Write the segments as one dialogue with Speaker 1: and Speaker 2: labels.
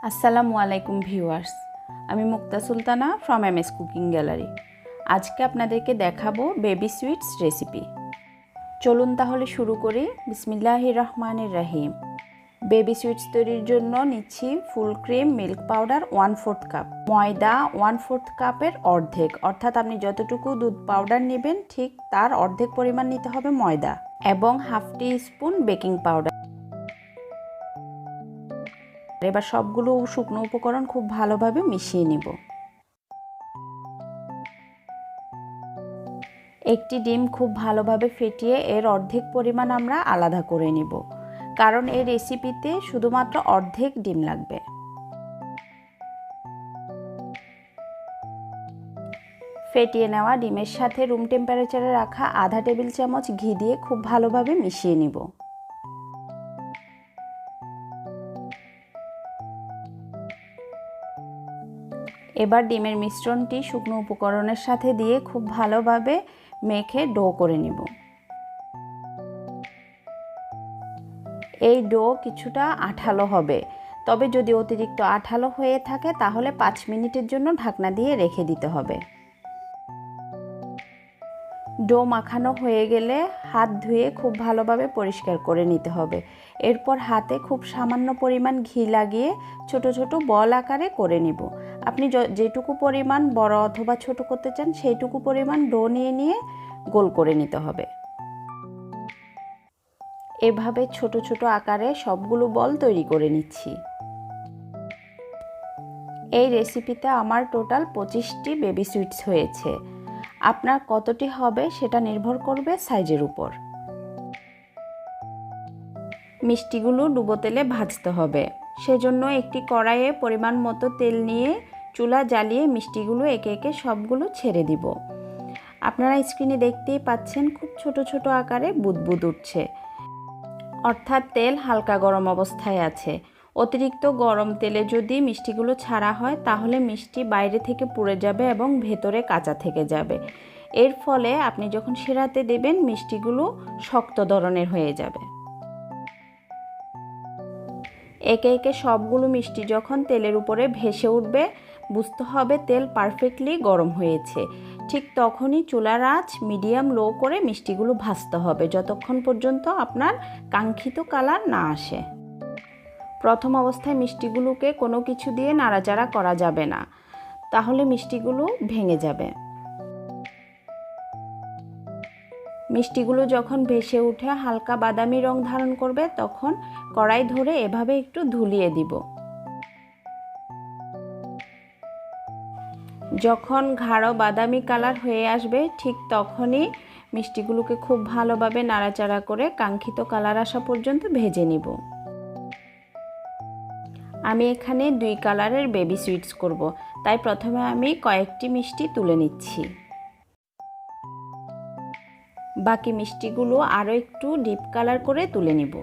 Speaker 1: আসসালামু আলাইকুম ভিউয়ার্স, আমি মুক্তা সুলতানা ফ্রম 𝑴𝒔 কুকিং গ্যালারি। আজকে আপনাদেরকে দেখাবো বেবি সুইটস রেসিপি। চলুন তাহলে শুরু করি। বিসমিল্লাহির রহমানির রহিম। বেবি সুইটস তৈরির জন্য নিচ্ছি full cream milk powder 1/4 cup, ময়দা 1/4 কাপের অর্ধেক, অর্থাৎ আপনি যতটুকু দুধ পাউডার নেবেন ঠিক তার অর্ধেক পরিমাণ নিতে হবে ময়দা, এবং 1/2 টিস্পুন বেকিং পাউডার। এবার সবগুলো শুকনো উপকরণ খুব ভালোভাবে মিশিয়ে নিব। একটি ডিম খুব ভালোভাবে ফেটিয়ে এর অর্ধেক পরিমাণ আমরা আলাদা করে নিব, কারণ এই রেসিপিতে শুধুমাত্র অর্ধেক ডিম লাগবে। ফেটিয়ে নেওয়া ডিমের সাথে রুম টেম্পারেচারে রাখা আধা টেবিল চামচ ঘি দিয়ে খুব ভালোভাবে মিশিয়ে নিব। এবার ডিমের মিশ্রণটি শুকনো উপকরণের সাথে দিয়ে খুব ভালোভাবে মেখে ডো করে নিব। এই ডো কিছুটা আঠালো হবে, তবে যদি অতিরিক্ত আঠালো হয়ে থাকে তাহলে 5 মিনিটের জন্য ঢাকনা দিয়ে রেখে দিতে হবে। ডো মাখানো হয়ে গেলে হাত ধুয়ে খুব ভালোভাবে পরিষ্কার করে নিতে হবে। এরপর হাতে খুব সামান্য পরিমাণ ঘি লাগিয়ে ছোট ছোট বল আকারে করে নিব। আপনি যেটুকু পরিমাণ বড় অথবা ছোট করতে চান সেইটুকু পরিমাণ ডো নিয়ে গোল করে নিতে হবে। এভাবে ছোট ছোট আকারে সবগুলো বল তৈরি করে নিচ্ছি। এই রেসিপিতে আমার টোটাল 25টি বেবি সুইটস হয়েছে। আপনার কতটি হবে সেটা নির্ভর করবে সাইজের উপর। মিষ্টিগুলো ডুবো তেলে ভাজতে হবে, সেজন্য একটি কড়াইয়ে পরিমাণ মতো তেল নিয়ে চুলা জ্বালিয়ে মিষ্টিগুলো একে একে সবগুলো ছেড়ে দিব। আপনারা স্ক্রিনে দেখতেই পাচ্ছেন খুব ছোট ছোট আকারে বুদবুদ উঠছে, অর্থাৎ তেল হালকা গরম অবস্থায় আছে। অতিরিক্ত গরম তেলে যদি মিষ্টিগুলো ছাড়া হয় তাহলে মিষ্টি বাইরে থেকে পুড়ে যাবে এবং ভেতরে কাঁচা থেকে যাবে। এর ফলে আপনি যখন শিরাতে দেবেন মিষ্টিগুলো শক্ত ধরনের হয়ে যাবে। একে একে সবগুলো মিষ্টি যখন তেলের উপরে ভেসে উঠবে বুঝতে হবে তেল পারফেক্টলি গরম হয়েছে। ঠিক তখনই চুলার আঁচ মিডিয়াম লো করে মিষ্টিগুলো ভাজতে হবে যতক্ষণ পর্যন্ত আপনার কাঙ্ক্ষিত কালার না আসে। প্রথম অবস্থায় মিষ্টিগুলোকে কোনো কিছু দিয়ে নাড়াচাড়া করা যাবে না, তাহলে মিষ্টিগুলো ভেঙে যাবে। মিষ্টিগুলো যখন ভেসে উঠে হালকা বাদামি রং ধারণ করবে তখন কড়াই ধরে এভাবে একটু ধুলিয়ে দিব। যখন গাঢ় বাদামি কালার হয়ে আসবে ঠিক তখনই মিষ্টিগুলোকে খুব ভালোভাবে নাড়াচাড়া করে কাঙ্ক্ষিত কালার আসা পর্যন্ত ভেজে নিব। আমি এখানে 2 কালারের বেবি সুইটস করব, তাই প্রথমে আমি কয়েকটি মিষ্টি তুলে নিচ্ছি। বাকি মিষ্টিগুলো আরও একটু ডিপ কালার করে তুলে নিব।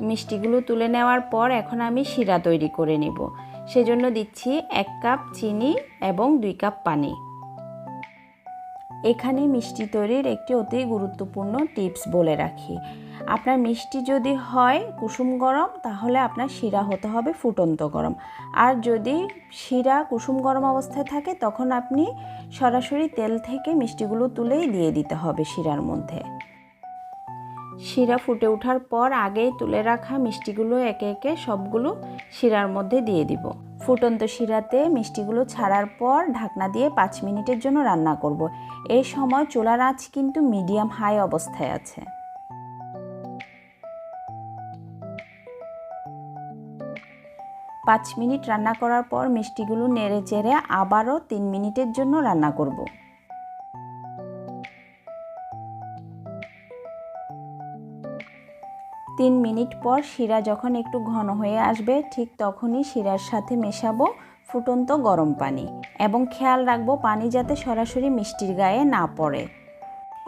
Speaker 1: মিষ্টিগুলো তুলে নেওয়ার পর এখন আমি শিরা তৈরি করে নেব। সেজন্য দিচ্ছি 1 কাপ চিনি এবং 2 কাপ পানি। এখানে মিষ্টি তৈরির একটি অতি গুরুত্বপূর্ণ টিপস বলে রাখি। আপনার মিষ্টি যদি হয় কুসুম গরম তাহলে আপনার শিরা হতে হবে ফুটন্ত গরম, আর যদি শিরা কুসুম গরম অবস্থায় থাকে তখন আপনি সরাসরি তেল থেকে মিষ্টিগুলো তুলেই দিয়ে দিতে হবে শিরার মধ্যে। শিরা ফুটে ওঠার পর আগেই তুলে রাখা মিষ্টিগুলো একে একে সবগুলো শিরার মধ্যে দিয়ে দিব। ফুটন্ত শিরাতে মিষ্টিগুলো ছাড়ার পর ঢাকনা দিয়ে 5 মিনিটের জন্য রান্না করব। এই সময় চুলার আঁচ কিন্তু মিডিয়াম হাই অবস্থায় আছে। পাঁচ মিনিট রান্না করার পর মিষ্টিগুলো নেড়ে চেড়ে আবারও 3 মিনিটের জন্য রান্না করব। তিন মিনিট পর শিরা যখন একটু ঘন হয়ে আসবে ঠিক তখনই শিরার সাথে মেশাবো ফুটন্ত গরম পানি, এবং খেয়াল রাখবো পানি যাতে সরাসরি মিষ্টির গায়ে না পড়ে।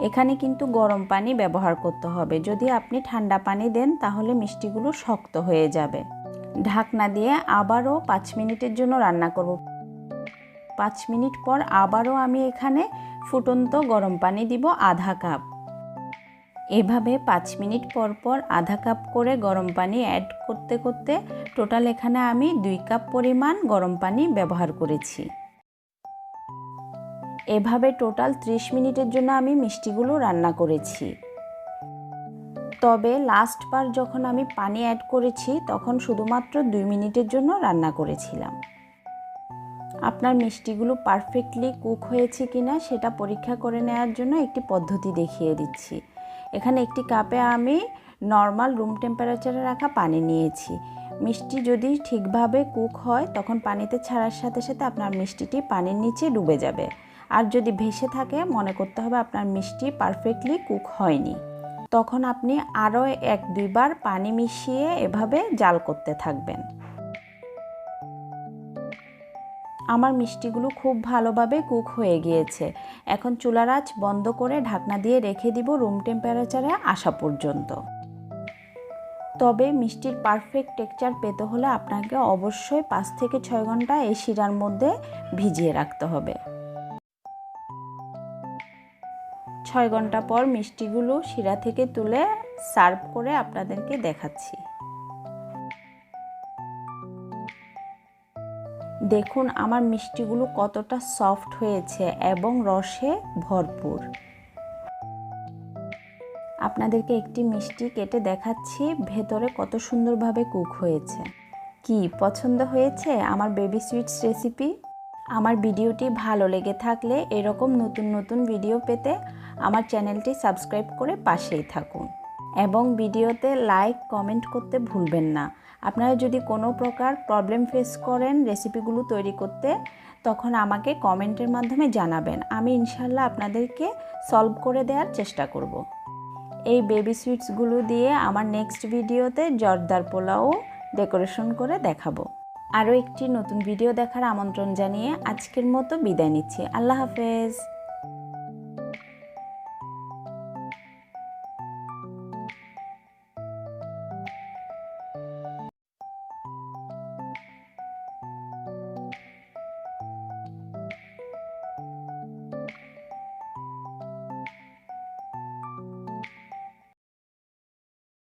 Speaker 1: এখানে কিন্তু গরম পানি ব্যবহার করতে হবে, যদি আপনি ঠান্ডা পানি দেন তাহলে মিষ্টিগুলো শক্ত হয়ে যাবে। ঢাকনা দিয়ে আবারও 5 মিনিটের জন্য রান্না করব। 5 মিনিট পর আবারও আমি এখানে ফুটন্ত গরম পানি দিব আধা কাপ। এভাবে 5 মিনিট পর পর আধা কাপ করে গরম পানি অ্যাড করতে করতে টোটাল এখানে আমি 2 কাপ পরিমাণ গরম পানি ব্যবহার করেছি। এভাবে টোটাল 30 মিনিটের জন্য আমি মিষ্টিগুলো রান্না করেছি। তবে লাস্ট বার যখন আমি পানি অ্যাড করেছি তখন শুধুমাত্র 2 মিনিটের জন্য রান্না করেছিলাম। আপনার মিষ্টিগুলো পারফেক্টলি কুক হয়েছে কিনা সেটা পরীক্ষা করে নেওয়ার জন্য একটি পদ্ধতি দেখিয়ে দিচ্ছি। এখানে একটি কাপে আমি নর্মাল রুম টেম্পারেচারে রাখা পানি নিয়েছি। মিষ্টি যদি ঠিকভাবে কুক হয় তখন পানিতে ছাড়ার সাথে সাথে আপনার মিষ্টিটি পানির নিচে ডুবে যাবে। আর যদি ভেসে থাকে মনে করতে হবে আপনার মিষ্টি পারফেক্টলি কুক হয়নি। তখন আপনি আরও 1-2 বার পানি মিশিয়ে এভাবে জাল করতে থাকবেন। আমার মিষ্টিগুলো খুব ভালোভাবে কুক হয়ে গিয়েছে। এখন চুলার আঁচ বন্ধ করে ঢাকনা দিয়ে রেখে দিব রুম টেম্পারেচারে আসা পর্যন্ত। তবে মিষ্টির পারফেক্ট টেক্সচার পেতে হলে আপনাকে অবশ্যই 5 থেকে 6 ঘন্টা এই শিরার মধ্যে ভিজিয়ে রাখতে হবে। 6 ঘন্টা পর মিষ্টিগুলো শিরা থেকে তুলে সার্ভ করে আপনাদেরকে দেখাচ্ছি। দেখুন আমার মিষ্টিগুলো কতটা সফট হয়েছে এবং রসে ভরপুর। আপনাদেরকে একটি মিষ্টি কেটে দেখাচ্ছি ভেতরে কত সুন্দরভাবে কুক হয়েছে। কি পছন্দ হয়েছে আমার বেবি সুইটস রেসিপি? আমার ভিডিওটি ভালো লেগে থাকলে এরকম নতুন নতুন ভিডিও পেতে আমার চ্যানেলটি সাবস্ক্রাইব করে পাশেই থাকুন এবং ভিডিওতে লাইক কমেন্ট করতে ভুলবেন না। আপনারা যদি কোনো প্রকার প্রবলেম ফেস করেন রেসিপিগুলো তৈরি করতে তখন আমাকে কমেন্টের মাধ্যমে জানাবেন। আমি ইনশাল্লাহ আপনাদেরকে সলভ করে দেওয়ার চেষ্টা করব। এই বেবি সুইটসগুলো দিয়ে আমার নেক্সট ভিডিওতে জর্দার পোলাও ডেকোরেশন করে দেখাবো। আরও একটি নতুন ভিডিও দেখার আমন্ত্রণ জানিয়ে আজকের মতো বিদায় নিচ্ছি। আল্লাহ হাফেজ।